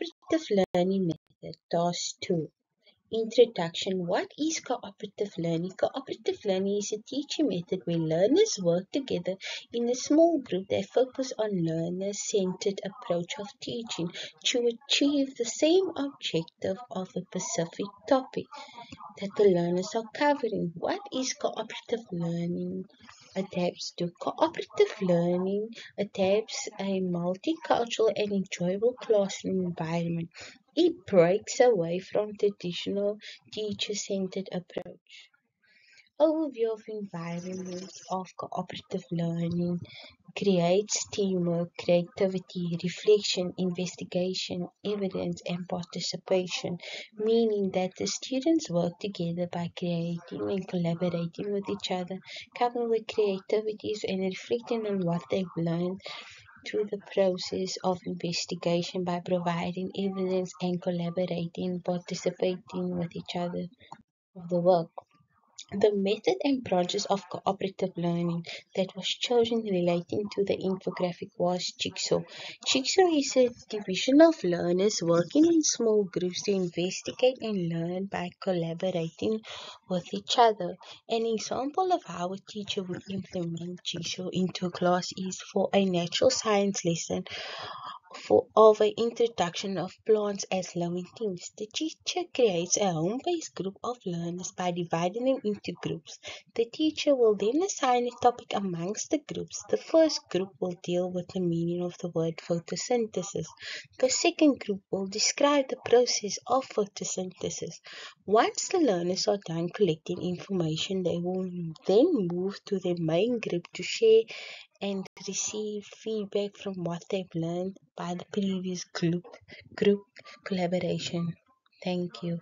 Cooperative learning method, task 2. Introduction. What is cooperative learning? Cooperative learning is a teaching method where learners work together in a small group that focus on learner-centered approach of teaching to achieve the same objective of a specific topic that the learners are covering. What is cooperative learning? Adapts to cooperative learning adapts a multicultural and enjoyable classroom environment. It breaks away from traditional teacher-centered approach. Overview of environments of cooperative learning creates teamwork, creativity, reflection, investigation, evidence, and participation, meaning that the students work together by creating and collaborating with each other, coming with creativities and reflecting on what they've learned through the process of investigation by providing evidence and collaborating, participating with each other of the work. The method and branches of cooperative learning that was chosen relating to the infographic was Jigsaw. Jigsaw is a division of learners working in small groups to investigate and learn by collaborating with each other. An example of how a teacher would implement Jigsaw into a class is for a natural science lesson of an introduction of plants as living things. The teacher creates a home-based group of learners by dividing them into groups. The teacher will then assign a topic amongst the groups. The first group will deal with the meaning of the word photosynthesis. The second group will describe the process of photosynthesis. Once the learners are done collecting information, they will then move to the main group to share and receive feedback from what they've learned by the previous group collaboration. Thank you.